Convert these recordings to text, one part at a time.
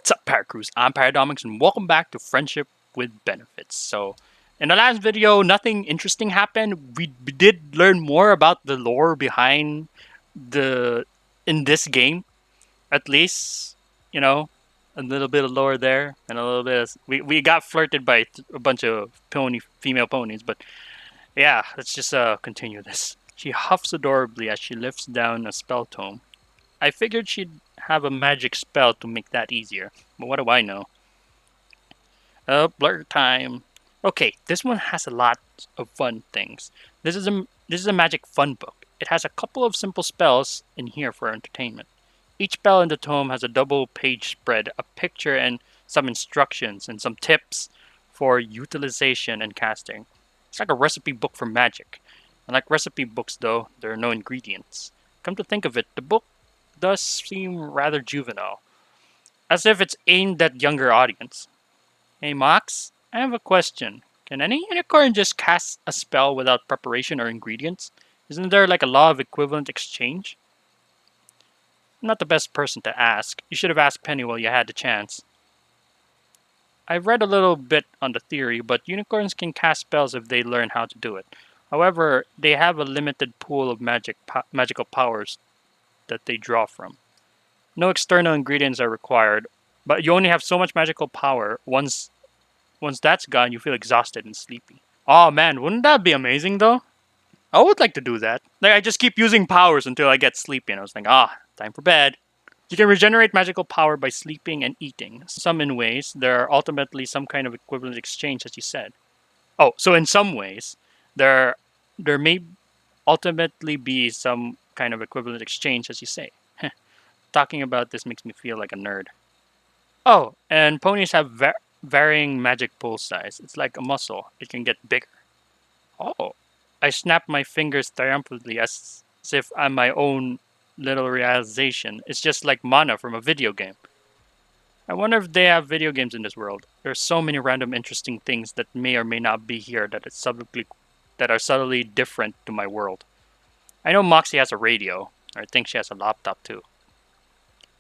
What's up, Paracrews? I'm Paradomics, and welcome back to Friendship with Benefits. So, in the last video, nothing interesting happened. We did learn more about the lore behind the in this game, at least. You know, a little bit of lore there, and a little bit. We got flirted by a bunch of female ponies, but yeah, let's just continue this. She huffs adorably as she lifts down a spell tome. I figured she'd have a magic spell to make that easier, but what do I know? Blur time. Okay, this one has a lot of fun things. This is a magic fun book. It has a couple of simple spells in here for entertainment. Each spell in the tome has a double page spread, a picture, and some instructions and some tips for utilization and casting. It's like a recipe book for magic. Unlike recipe books, though, there are no ingredients. Come to think of it, the book does seem rather juvenile, as if it's aimed at younger audience. Hey Mox, I have a question. Can any unicorn just cast a spell without preparation or ingredients? Isn't there like a law of equivalent exchange? I'm not the best person to ask. You should have asked Penny while you had the chance. I've read a little bit on the theory, but unicorns can cast spells if they learn how to do it. However, they have a limited pool of magical powers that they draw from. No external ingredients are required, but you only have so much magical power. Once that's gone, you feel exhausted and sleepy. Oh man, wouldn't that be amazing though? I would like to do that. Like I just keep using powers until I get sleepy, and I was like, time for bed. You can regenerate magical power by sleeping and eating. Some in ways, there are ultimately some kind of equivalent exchange, as you said. Oh, so in some ways, there there may ultimately be some kind of equivalent exchange, as you say. Talking about this makes me feel like a nerd. Oh, and ponies have varying magic pulse size. It's like a muscle. It can get bigger. Oh. I snap my fingers triumphantly as if I'm my own little realization. It's just like mana from a video game. I wonder if they have video games in this world. There's so many random interesting things that may or may not be here that are subtly different to my world. I know Moxie has a radio, or I think she has a laptop too.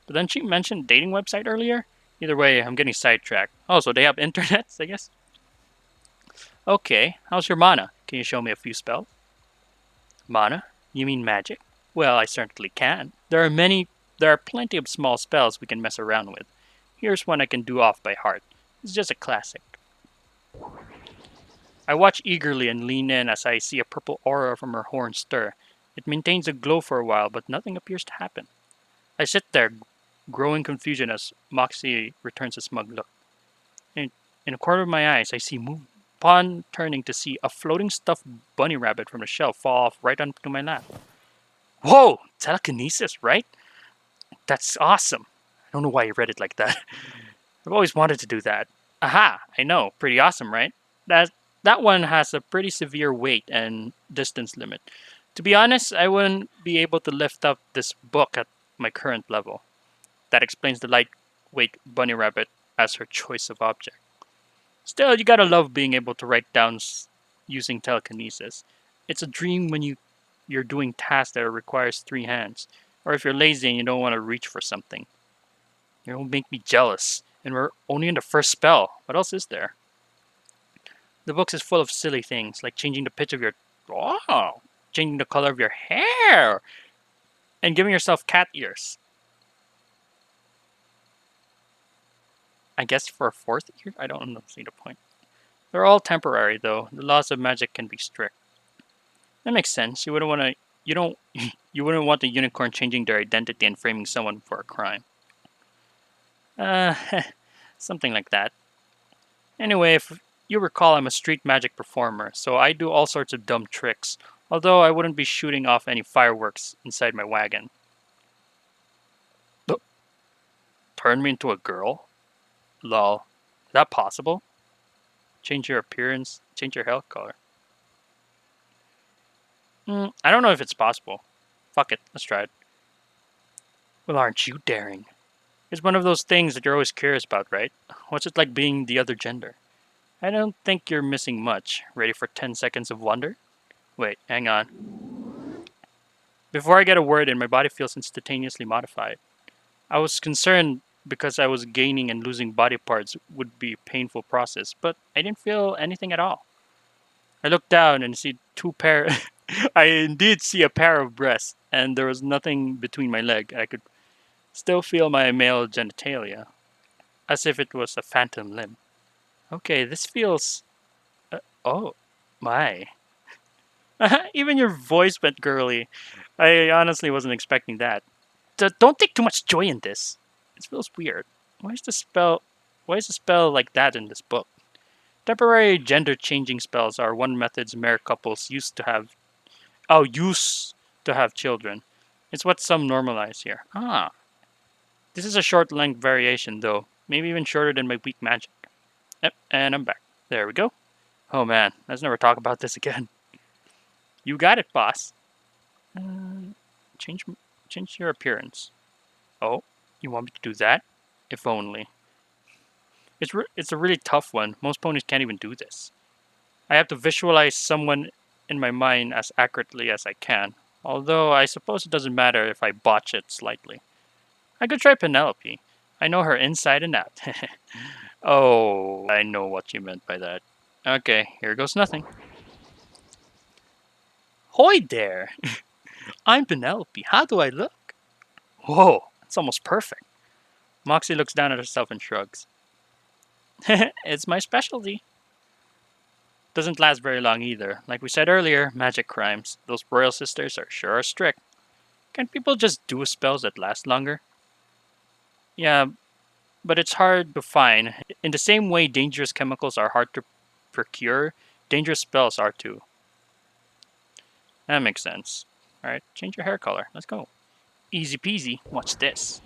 But then she mentioned dating website earlier? Either way, I'm getting sidetracked. Oh, so they have internets, I guess? Okay, how's your mana? Can you show me a few spells? Mana? You mean magic? Well, I certainly can. There are plenty of small spells we can mess around with. Here's one I can do off by heart. It's just a classic. I watch eagerly and lean in as I see a purple aura from her horn stir. It maintains a glow for a while, but nothing appears to happen. I sit there, growing confusion as Moxie returns a smug look. In, in a corner of my eyes, I see Moon. Upon turning to see a floating stuffed bunny rabbit from the shelf fall off right onto my lap. Whoa! Telekinesis, right? That's awesome. I don't know why you read it like that. I've always wanted to do that. Aha! I know. Pretty awesome, right? That that one has a pretty severe weight and distance limit. To be honest, I wouldn't be able to lift up this book at my current level. That explains the lightweight bunny rabbit as her choice of object. Still, you gotta love being able to write down using telekinesis. It's a dream when you're doing tasks that requires three hands, or if you're lazy and you don't want to reach for something. It'll make me jealous. And we're only in the first spell. What else is there? The book is full of silly things like changing the pitch of your changing the color of your hair, and giving yourself cat ears. I guess for a fourth ear? I don't see the point. They're all temporary though. The laws of magic can be strict. That makes sense. You don't you wouldn't want the unicorn changing their identity and framing someone for a crime. Uh something like that. Anyway, if you recall, I'm a street magic performer, so I do all sorts of dumb tricks. Although I wouldn't be shooting off any fireworks inside my wagon. Turn me into a girl? Lol. Is that possible? Change your appearance, change your hair color. I don't know if it's possible. Fuck it, let's try it. Well, aren't you daring? It's one of those things that you're always curious about, right? What's it like being the other gender? I don't think you're missing much. Ready for 10 seconds of wonder? Wait, hang on. Before I get a word in, my body feels instantaneously modified. I was concerned because I was gaining and losing body parts would be a painful process, but I didn't feel anything at all. I looked down and see two pair. I indeed see a pair of breasts, and there was nothing between my leg. I could still feel my male genitalia, as if it was a phantom limb. Okay, this feels. Oh, my. Even your voice went girly. I honestly wasn't expecting that. Don't take too much joy in this. It feels weird. Why is the spell? Why is the spell like that in this book? Temporary gender changing spells are one methods married couples used to have children. It's what some normalize here. Ah, this is a short length variation though, maybe even shorter than my weak magic. Yep, and I'm back. There we go. Oh man, let's never talk about this again. You got it, boss. Uh, change, change your appearance. Oh, you want me to do that? If only. It's a really tough one. Most ponies can't even do this. I have to visualize someone in my mind as accurately as I can. Although I suppose it doesn't matter if I botch it slightly. I could try Penelope. I know her inside and out. Oh, I know what you meant by that. Okay, here goes nothing. Hoy there! I'm Penelope. How do I look? Whoa, it's almost perfect. Moxie looks down at herself and shrugs. It's my specialty. Doesn't last very long either. Like we said earlier, magic crimes. Those royal sisters are sure strict. Can't people just do spells that last longer? Yeah, but it's hard to find. In the same way dangerous chemicals are hard to procure, dangerous spells are too. That makes sense. Alright, change your hair color. Let's go. Easy peasy. Watch this.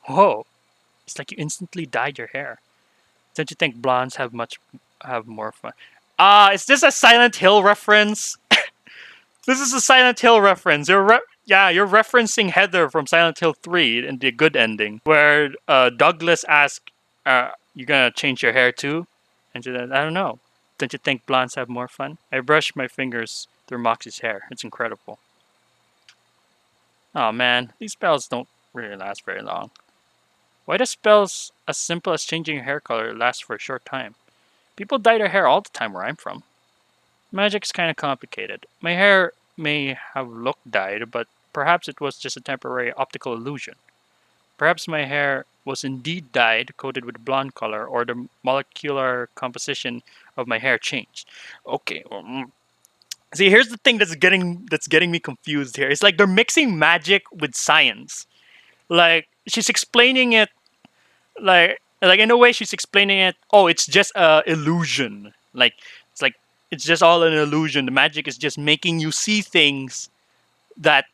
Whoa, it's like you instantly dyed your hair. Don't you think blondes have more fun? Is this a Silent Hill reference? This is a Silent Hill reference. You're referencing Heather from Silent Hill 3 in the good ending, where Douglas asks, "You gonna change your hair too?" And she said, "I don't know. Don't you think blondes have more fun?" I brush my fingers through Moxie's hair. It's incredible. Oh man, these spells don't really last very long. Why do spells as simple as changing your hair color last for a short time? People dye their hair all the time where I'm from. Magic's kind of complicated. My hair may have looked dyed, but perhaps it was just a temporary optical illusion. Perhaps my hair was indeed dyed, coated with blonde color, or the molecular composition of my hair changed. Okay. See, here's the thing that's getting me confused here. It's like they're mixing magic with science. Like she's explaining it like in a way she's explaining it. Oh, it's just a illusion. Like it's just all an illusion. The magic is just making you see things that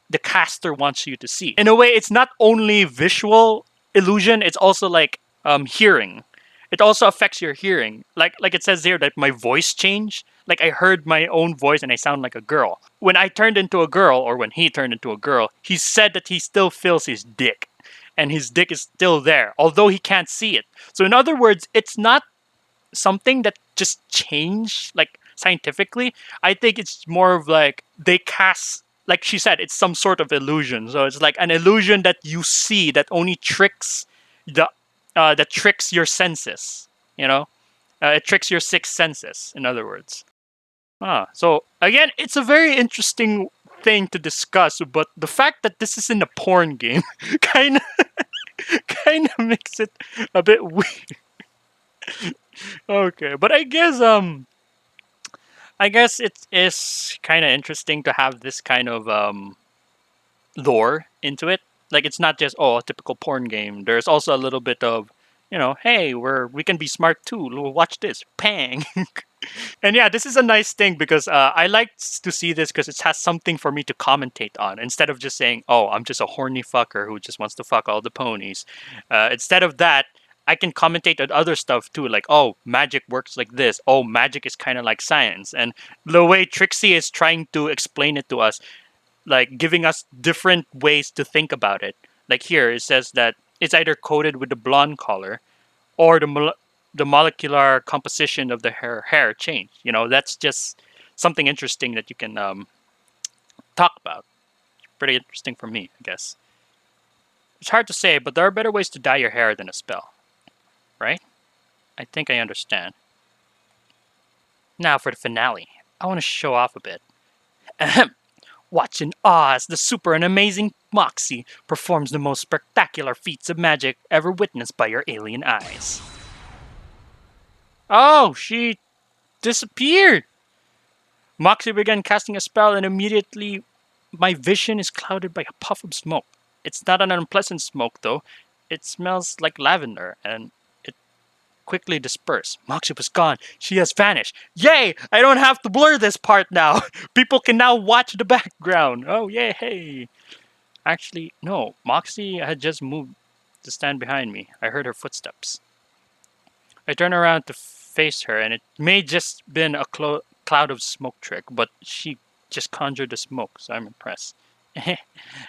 the caster wants you to see. In a way, it's not only visual illusion; it's also like hearing. It also affects your hearing. Like it says here that my voice changed. Like I heard my own voice and I sound like a girl. When I turned into a girl, or when he turned into a girl, he said that he still feels his dick, and his dick is still there, although he can't see it. So in other words, it's not something that just changed like scientifically. I think it's more of like they cast, like she said, it's some sort of illusion. So it's like an illusion that you see that only tricks the that tricks your senses. You know, it tricks your six senses. In other words, so again, it's a very interesting thing to discuss. But the fact that this is in a porn game, kind of kind of makes it a bit weird. Okay, but I guess it is kind of interesting to have this kind of lore into it. Like it's not just a typical porn game. There's also a little bit of, hey, we can be smart too. Watch this, pang. And yeah, this is a nice thing because I like to see this because it has something for me to commentate on instead of just saying, "Oh, I'm just a horny fucker who just wants to fuck all the ponies." Instead of that, I can commentate on other stuff too, like, "Oh, magic works like this. Oh, magic is kind of like science." And the way Trixie is trying to explain it to us, like giving us different ways to think about it. Like here, it says that it's either coated with the blonde color or the molecular composition of the hair change. That's just something interesting that you can talk about. Pretty interesting for me, I guess. It's hard to say, but there are better ways to dye your hair than a spell, right? I think I understand. Now for the finale. I want to show off a bit. Ahem. Watch in awe as the super and amazing Moxie performs the most spectacular feats of magic ever witnessed by your alien eyes. Oh, she disappeared! Moxie began casting a spell, and immediately my vision is clouded by a puff of smoke. It's not an unpleasant smoke, though. It smells like lavender, and it quickly dispersed. Moxie was gone. She has vanished. Yay! I don't have to blur this part now. People can now watch the background. Oh, yay! Hey. Actually, no. Moxie had just moved to stand behind me. I heard her footsteps. I turned around to face her, and it may just been a cloud of smoke trick, but she just conjured the smoke, so I'm impressed.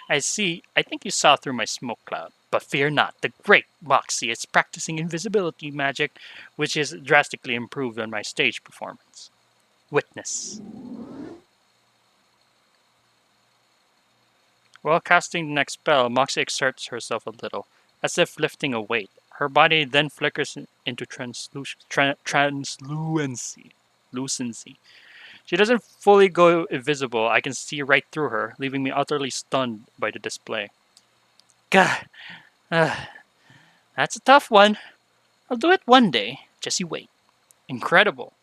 I see. I think you saw through my smoke cloud. But fear not. The great Moxie is practicing invisibility magic, which is drastically improved on my stage performance. Witness. While casting the next spell, Moxie exerts herself a little, as if lifting a weight. Her body then flickers into translucency. Lucency. She doesn't fully go invisible. I can see right through her, leaving me utterly stunned by the display. God, uh, that's a tough one. I'll do it one day. Just you wait. Incredible.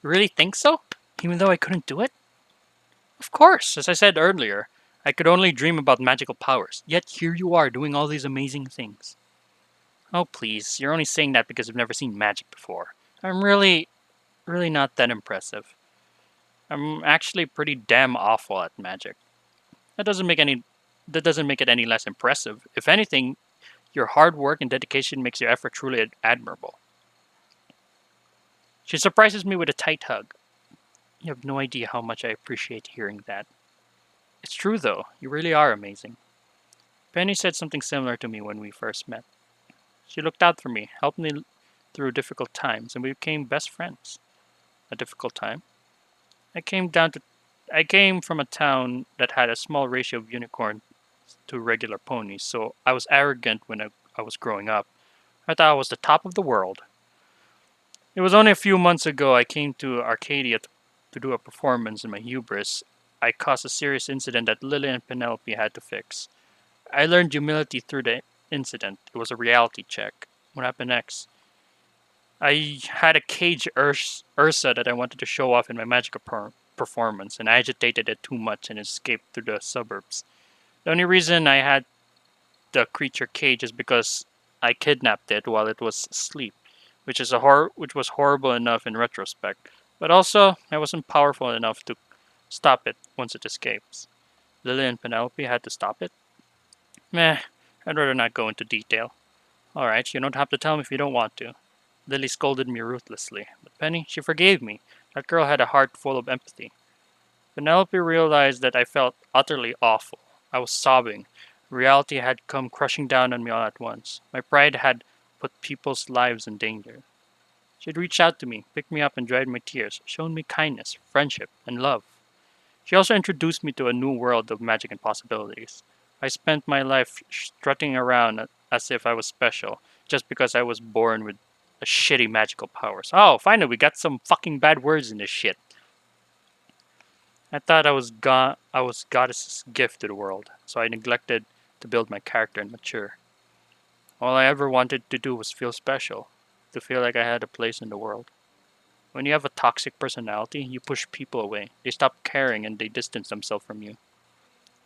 You really think so? Even though I couldn't do it? Of course, as I said earlier, I could only dream about magical powers. Yet here you are doing all these amazing things. Oh, please, you're only saying that because you've never seen magic before. I'm really not that impressive. I'm actually pretty damn awful at magic. That doesn't make any that doesn't make it any less impressive. If anything, your hard work and dedication makes your effort truly admirable. She surprises me with a tight hug. You have no idea how much I appreciate hearing that. It's true though, you really are amazing. Penny said something similar to me when we first met. She looked out for me, helped me through difficult times, and we became best friends. A difficult time? I came down to I came from a town that had a small ratio of unicorns to regular ponies, so I was arrogant when I was growing up. I thought I was the top of the world. It was only a few months ago I came to Arcadia to do a performance in my hubris. I caused a serious incident that Lily and Penelope had to fix. I learned humility through the incident. It was a reality check. What happened next? I had a cage Ursa that I wanted to show off in my magical performance, and I agitated it too much and escaped through the suburbs. The only reason I had the creature cage is because I kidnapped it while it was asleep, which was horrible enough in retrospect. But also, I wasn't powerful enough to stop it once it escapes. Lily and Penelope had to stop it. Meh, I'd rather not go into detail. Alright, you don't have to tell me if you don't want to. Lily scolded me ruthlessly, but Penny, she forgave me. That girl had a heart full of empathy. Penelope realized that I felt utterly awful. I was sobbing. Reality had come crushing down on me all at once. My pride had put people's lives in danger. She had reached out to me, picked me up, and dried my tears, shown me kindness, friendship, and love. She also introduced me to a new world of magic and possibilities. I spent my life strutting around as if I was special, just because I was born with a shitty magical powers. Oh, finally, we got some fucking bad words in this shit. I thought I was goddess's gift to the world, so I neglected to build my character and mature. All I ever wanted to do was feel special, to feel like I had a place in the world. When you have a toxic personality, you push people away. They stop caring and they distance themselves from you.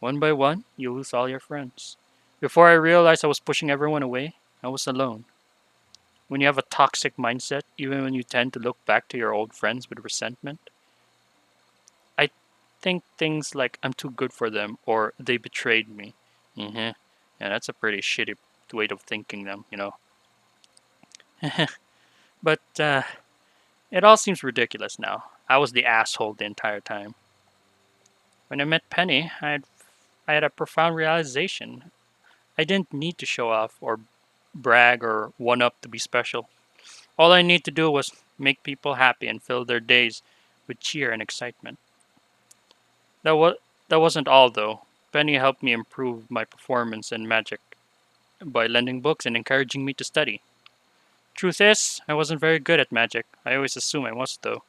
One by one, you lose all your friends. Before I realized I was pushing everyone away, I was alone. When you have a toxic mindset, even when you tend to look back to your old friends with resentment, I think things like I'm too good for them or they betrayed me. Mm-hmm. Yeah, that's a pretty shitty way of thinking them, you know. But it all seems ridiculous now. I was the asshole the entire time. When I met Penny, I had a profound realization. I didn't need to show off or brag or one up to be special. All I need to do was make people happy and fill their days with cheer and excitement. That was that wasn't all though. Penny helped me improve my performance in magic by lending books and encouraging me to study. Truth is, I wasn't very good at magic. I always assumed I was, though.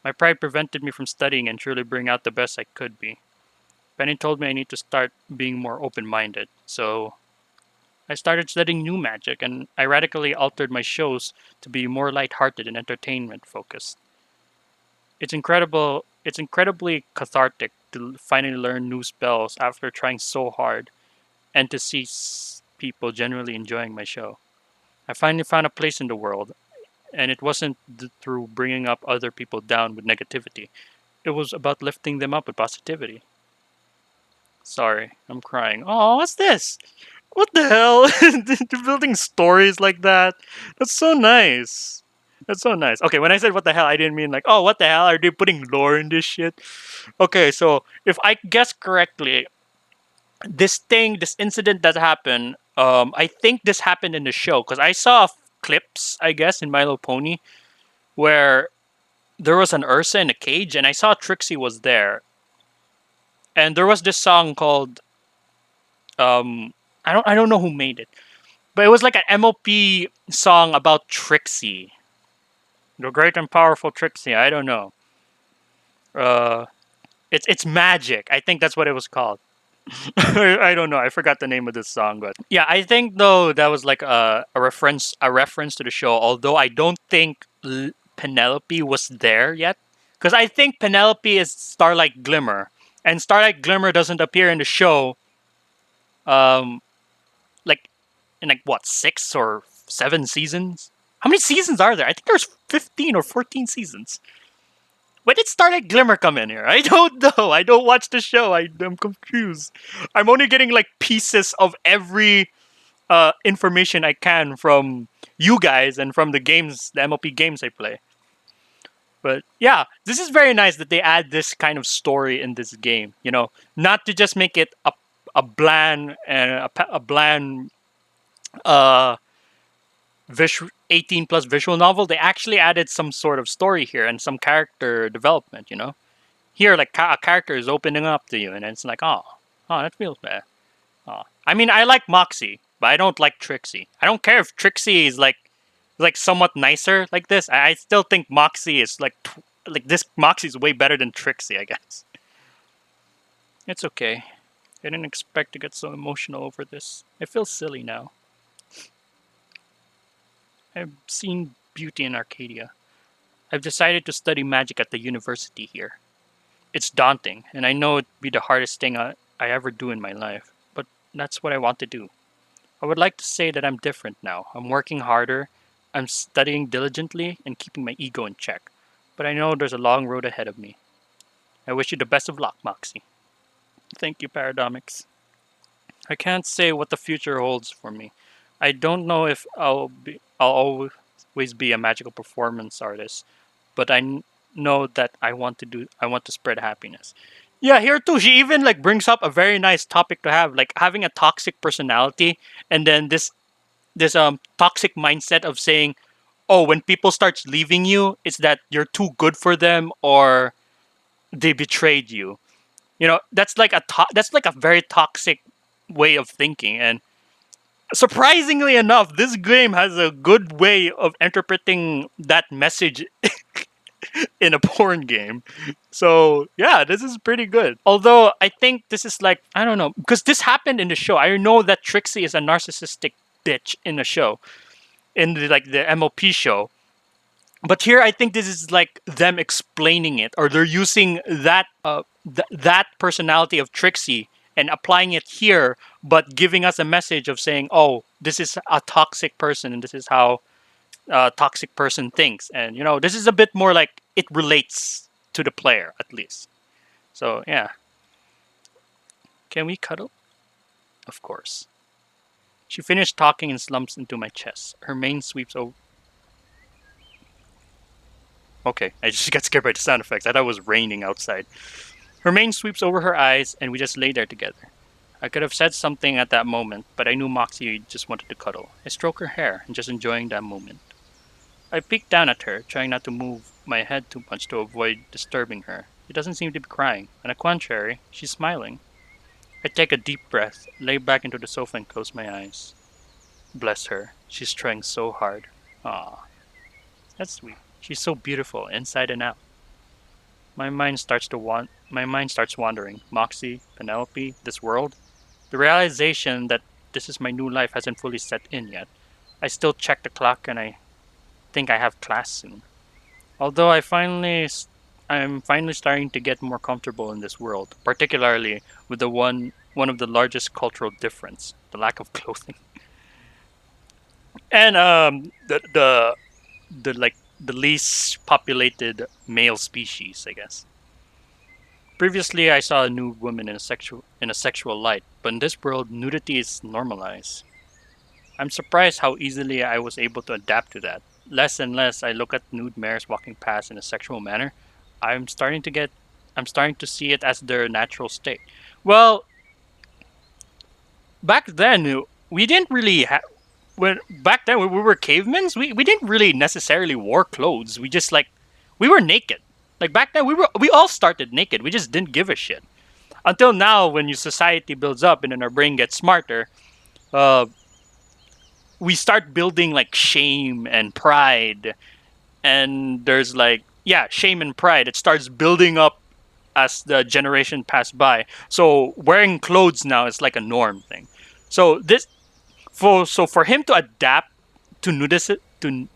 My pride prevented me from studying and truly bring out the best I could be. Penny told me I need to start being more open minded, so I started studying new magic and I radically altered my shows to be more lighthearted and entertainment focused. It's incredibly cathartic to finally learn new spells after trying so hard and to see people genuinely enjoying my show. I finally found a place in the world, and it wasn't through bringing up other people down with negativity. It was about lifting them up with positivity. Sorry, I'm crying. Oh, what's this? What the hell? They're building stories like that. That's so nice. That's so nice. Okay, when I said what the hell, I didn't mean like, oh, what the hell? Are they putting lore in this shit? Okay, so if I guess correctly, this incident that happened, I think this happened in the show because I saw clips, I guess, in My Little Pony where there was an Ursa in a cage, and I saw Trixie was there, and there was this song called um, I don't know who made it, but it was like an MOP song about Trixie, the great and powerful Trixie. I don't know. Uh, it's magic. I think that's what it was called. I don't know. I forgot the name of this song, but yeah, I think though that was like a reference to the show. Although I don't think Penelope was there yet, because I think Penelope is Starlight Glimmer, and Starlight Glimmer doesn't appear in the show. Um, like in like what 6 or 7 seasons? How many seasons are there? I think there's 15 or 14 seasons. When did Starlight Glimmer come in here? I don't know. I don't watch the show. I'm confused. I'm only getting like pieces of every information I can from you guys and from the games, the MLP games I play. But yeah, this is very nice that they add this kind of story in this game. You know, not to just make it a bland and a bland uh 18 plus visual novel. They actually added some sort of story here and some character development. You know, here like a character is opening up to you, and it's like, oh, that feels bad. Oh. I mean, I like Moxie, but I don't like Trixie. I don't care if Trixie is like somewhat nicer like this. I still think Moxie is like this. Moxie is way better than Trixie, I guess. It's okay. I didn't expect to get so emotional over this. I feel silly now. I've seen beauty in Arcadia. I've decided to study magic at the university here. It's daunting, and I know it'd be the hardest thing I ever do in my life, but that's what I want to do. I would like to say that I'm different now. I'm working harder, I'm studying diligently, and keeping my ego in check. But I know there's a long road ahead of me. I wish you the best of luck, Moxie. Thank you, Paradomics. I can't say what the future holds for me. I don't know if I'll always be a magical performance artist, but know that I want to spread happiness. Yeah, here too, she even like brings up a very nice topic to have, like having a toxic personality, and then this toxic mindset of saying, oh, when people starts leaving you, it's that you're too good for them or they betrayed you. You know, that's like a very toxic way of thinking, and surprisingly enough, this game has a good way of interpreting that message in a porn game. So yeah, this is pretty good. Although I think this is like, I don't know, because this happened in the show. I know that Trixie is a narcissistic bitch in the show, in the MOP show. But here, I think this is like them explaining it, or they're using that personality of Trixie and applying it here, but giving us a message of saying, "Oh, this is a toxic person, and this is how toxic person thinks." And you know, this is a bit more like it relates to the player at least. So yeah, can we cuddle? Of course. She finished talking and slumps into my chest. Her mane sweeps over. Okay, I just got scared by the sound effects. I thought it was raining outside. Her mane sweeps over her eyes, and we just lay there together. I could have said something at that moment, but I knew Moxie just wanted to cuddle. I stroked her hair and just enjoying that moment. I peeked down at her, trying not to move my head too much to avoid disturbing her. She doesn't seem to be crying. On the contrary, she's smiling. I take a deep breath, lay back into the sofa, and close my eyes. Bless her. She's trying so hard. Ah, that's sweet. She's so beautiful, inside and out. My mind starts wandering. Moxie, Penelope, this world. The realization that this is my new life hasn't fully set in yet. I still check the clock and I think I have class soon. Although I'm finally starting to get more comfortable in this world, particularly with the one of the largest cultural difference, the lack of clothing. And the least populated male species, I guess. Previously, I saw a nude woman in a sexual light, but in this world, nudity is normalized. I'm surprised how easily I was able to adapt to that. Less and less I look at nude mares walking past in a sexual manner. I'm starting to get I'm starting to see it as their natural state. Well, back then we didn't really have when back then when we were cavemen, we didn't really necessarily wear clothes. We just like we were naked. Like back then we all started naked. We just didn't give a shit. Until now when your society builds up and then our brain gets smarter, uh we start building like shame and pride, and there's like yeah shame and pride, it starts building up as the generation pass by. So wearing clothes now is like a norm thing. So this for him to adapt to nudist to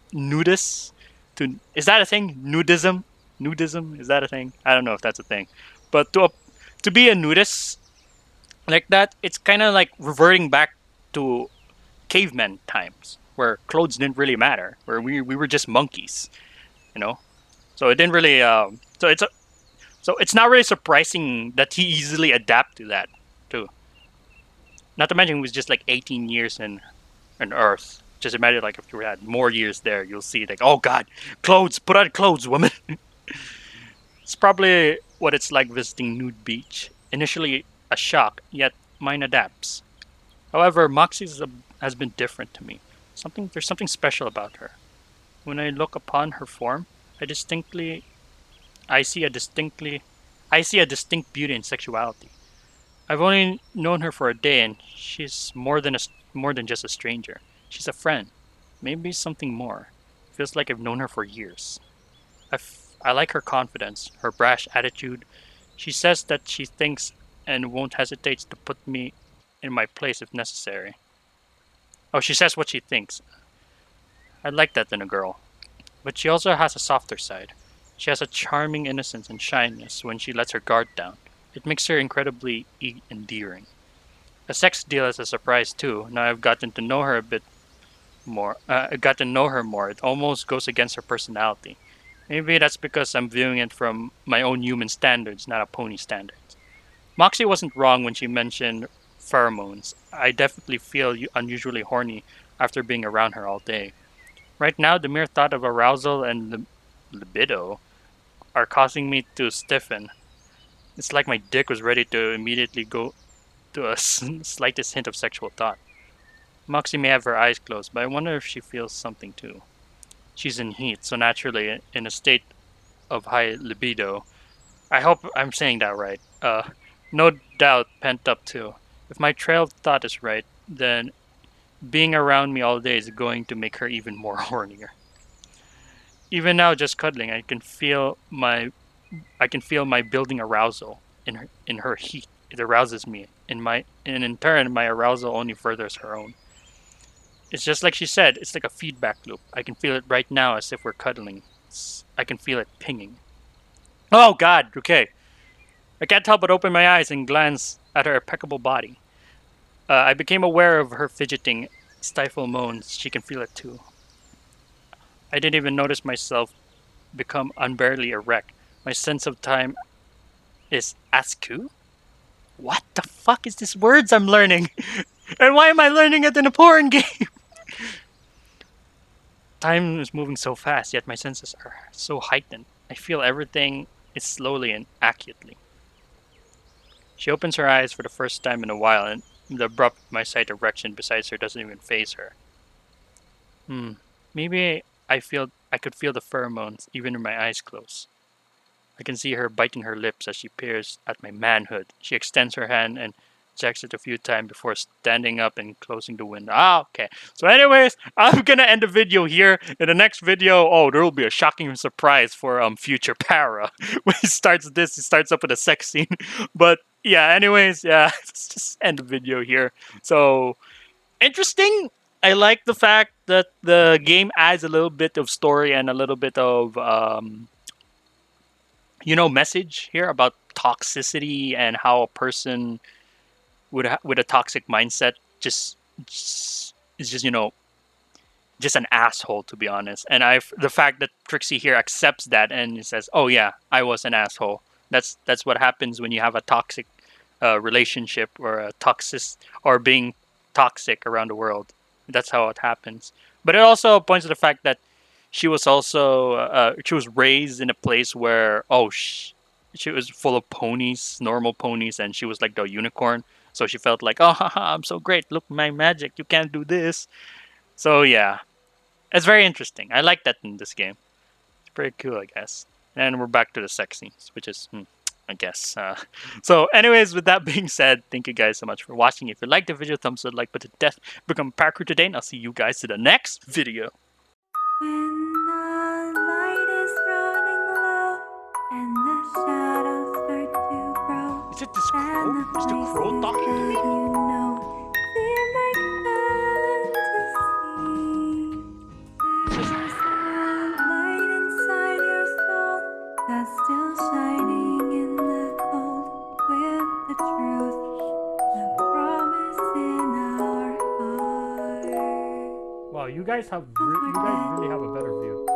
is that a thing, nudism, is that a thing? I don't know if that's a thing, but to be a nudist like that, it's kind of like reverting back to caveman times where clothes didn't really matter, where we were just monkeys, you know. So it didn't really. So it's not really surprising that he easily adapt to that too. Not to mention, it was just like 18 years in Earth. Just imagine like if you had more years there, you'll see like, oh God, clothes, put on clothes, woman. It's probably what it's like visiting nude beach. Initially a shock, yet mine adapts. However, has been different to me. There's something special about her. When I look upon her form, I distinctly I see a distinctly I see a distinct beauty and sexuality. I've only known her for a day, and she's more than just a stranger. She's a friend, maybe something more. Feels like I've known her for years. I like her confidence, her brash attitude. She says that she thinks and won't hesitate to put me in my place if necessary. Oh, she says what she thinks. I like that in a girl. But she also has a softer side. She has a charming innocence and shyness when she lets her guard down. It makes her incredibly endearing. A sex deal is a surprise too. Now I've gotten to know her a bit more. I got to know her more. It almost goes against her personality. Maybe that's because I'm viewing it from my own human standards, not a pony standards. Moxie wasn't wrong when she mentioned pheromones. I definitely feel unusually horny after being around her all day. Right now, the mere thought of arousal and libido are causing me to stiffen. It's like my dick was ready to immediately go to a slightest hint of sexual thought. Moxie may have her eyes closed, but I wonder if she feels something too. She's in heat, so naturally in a state of high libido. I hope I'm saying that right. No doubt pent up too. If my trail of thought is right, then being around me all day is going to make her even more hornier. Even now, just cuddling, I can feel my building arousal in her heat. It arouses me, and in turn, my arousal only furthers her own. It's just like she said. It's like a feedback loop. I can feel it right now, as if we're cuddling. I can feel it pinging. Oh God! Okay, I can't help but open my eyes and glance at her impeccable body. I became aware of her fidgeting, stifle moans. She can feel it too. I didn't even notice myself become unbearably erect. My sense of time is askew. What the fuck is this words I'm learning? And why am I learning it in a porn game? Time is moving so fast, yet my senses are so heightened. I feel everything is slowly and acutely. She opens her eyes for the first time in a while, and the abrupt my sight erection beside her doesn't even faze her. Hmm. Maybe I could feel the pheromones even when my eyes close. I can see her biting her lips as she peers at my manhood. She extends her hand and checks it a few times before standing up and closing the window. Okay. So anyways, I'm gonna end the video here. In the next video, there will be a shocking surprise for future Para. When he starts this, he starts up with a sex scene. But yeah, anyways, yeah, let's just end the video here. So interesting. I like the fact that the game adds a little bit of story and a little bit of message here about toxicity and how a person with a toxic mindset just is just an asshole, to be honest. And the fact that Trixie here accepts that and says, "Oh yeah, I was an asshole." That's what happens when you have a toxic relationship or a toxic or being toxic around the world. That's how it happens. But it also points to the fact that she was raised in a place where she was full of ponies, normal ponies, and she was like the unicorn. So she felt like, oh, haha, I'm so great. Look, my magic. You can't do this. So yeah, it's very interesting. I like that in this game. It's pretty cool, I guess. And we're back to the sex scenes, which is, I guess. So, anyways, with that being said, thank you guys so much for watching. If you liked the video, thumbs up, like button, death, become parkour today, and I'll see you guys in the next video. When the light is running low and the shadows start to grow, Is it this crow? and the Is the crow places talking to that me? you know seem like fantasy. There's a light inside your soul that's still shining in the cold, with the truth, the promise in our heart. Wow, you guys really have a better view. I